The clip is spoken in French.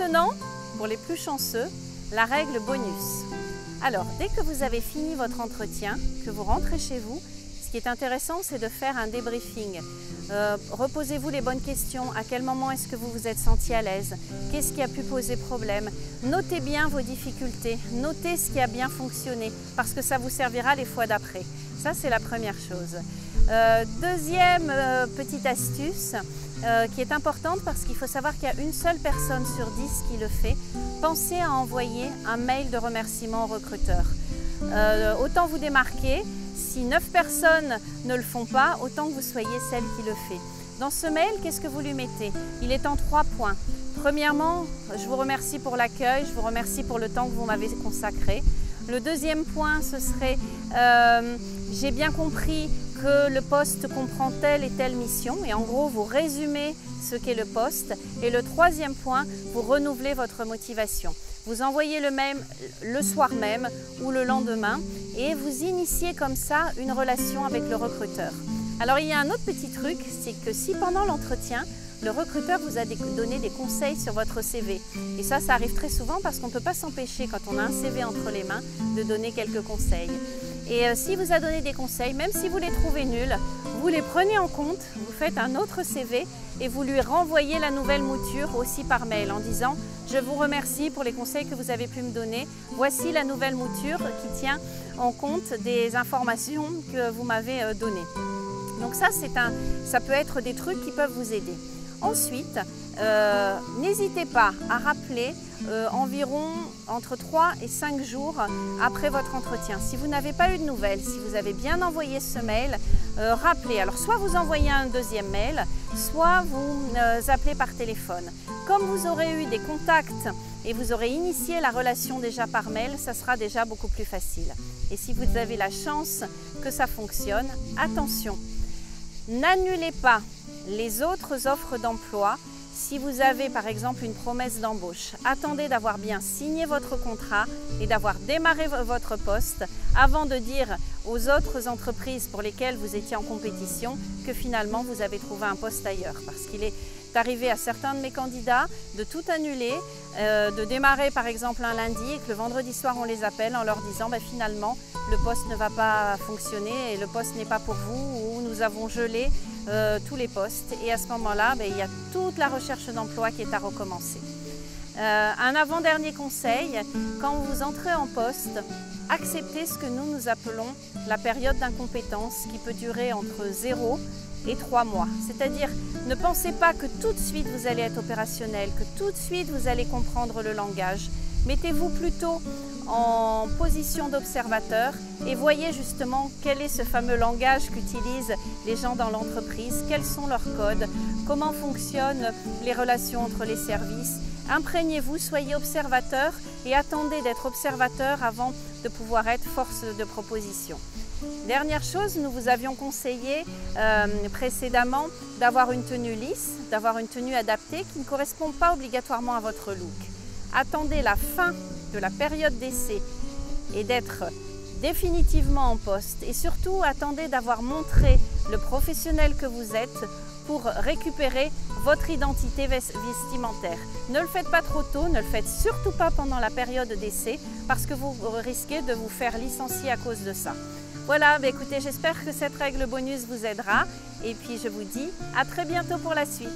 Maintenant, pour les plus chanceux, la règle bonus. Alors, dès que vous avez fini votre entretien, que vous rentrez chez vous, ce qui est intéressant, c'est de faire un débriefing. Reposez-vous les bonnes questions. À quel moment est-ce que vous vous êtes senti à l'aise? Qu'est-ce qui a pu poser problème? Notez bien vos difficultés. Notez ce qui a bien fonctionné parce que ça vous servira les fois d'après. Ça, c'est la première chose. Deuxième petite astuce qui est importante parce qu'il faut savoir qu'il y a une seule personne sur 10 qui le fait. Pensez à envoyer un mail de remerciement au recruteur. Autant vous démarquer. Si 9 personnes ne le font pas, autant que vous soyez celle qui le fait. Dans ce mail, qu'est-ce que vous lui mettez? Il est en 3 points. Premièrement, je vous remercie pour l'accueil, je vous remercie pour le temps que vous m'avez consacré. Le deuxième point, ce serait j'ai bien compris que le poste comprend telle et telle mission. Et en gros, vous résumez ce qu'est le poste. Et le troisième point, vous renouvelez votre motivation. Vous envoyez le même le soir même ou le lendemain et vous initiez comme ça une relation avec le recruteur. Alors il y a un autre petit truc, c'est que si pendant l'entretien, le recruteur vous a donné des conseils sur votre CV, et ça arrive très souvent parce qu'on ne peut pas s'empêcher quand on a un CV entre les mains de donner quelques conseils. Et s'il vous a donné des conseils, même si vous les trouvez nuls, vous les prenez en compte, vous faites un autre CV et vous lui renvoyez la nouvelle mouture aussi par mail en disant « Je vous remercie pour les conseils que vous avez pu me donner. Voici la nouvelle mouture qui tient en compte des informations que vous m'avez données. » Donc ça peut être des trucs qui peuvent vous aider. Ensuite, n'hésitez pas à rappeler environ entre 3 et 5 jours après votre entretien. Si vous n'avez pas eu de nouvelles, si vous avez bien envoyé ce mail, rappelez. Alors soit vous envoyez un deuxième mail, soit vous appelez par téléphone. Comme vous aurez eu des contacts et vous aurez initié la relation déjà par mail, ça sera déjà beaucoup plus facile. Et si vous avez la chance que ça fonctionne, attention, n'annulez pas les autres offres d'emploi. Si vous avez par exemple une promesse d'embauche, attendez d'avoir bien signé votre contrat et d'avoir démarré votre poste avant de dire aux autres entreprises pour lesquelles vous étiez en compétition que finalement vous avez trouvé un poste ailleurs. Parce qu'il est arrivé à certains de mes candidats de tout annuler, de démarrer par exemple un lundi et que le vendredi soir on les appelle en leur disant finalement le poste ne va pas fonctionner et le poste n'est pas pour vous ou nous avons gelé tous les postes et à ce moment-là, il y a toute la recherche d'emploi qui est à recommencer. Un avant-dernier conseil, quand vous entrez en poste, acceptez ce que nous appelons la période d'incompétence qui peut durer entre 0 et 3 mois. C'est-à-dire, ne pensez pas que tout de suite vous allez être opérationnel, que tout de suite vous allez comprendre le langage. Mettez-vous plutôt en position d'observateur et voyez justement quel est ce fameux langage qu'utilisent les gens dans l'entreprise, quels sont leurs codes, comment fonctionnent les relations entre les services. Imprégnez-vous, soyez observateur et attendez d'être observateur avant de pouvoir être force de proposition. Dernière chose, nous vous avions conseillé précédemment d'avoir une tenue lisse, d'avoir une tenue adaptée qui ne correspond pas obligatoirement à votre look. Attendez la fin de la période d'essai et d'être définitivement en poste et surtout attendez d'avoir montré le professionnel que vous êtes pour récupérer votre identité vestimentaire. Ne le faites pas trop tôt, ne le faites surtout pas pendant la période d'essai parce que vous risquez de vous faire licencier à cause de ça. Voilà, écoutez, j'espère que cette règle bonus vous aidera et puis je vous dis à très bientôt pour la suite.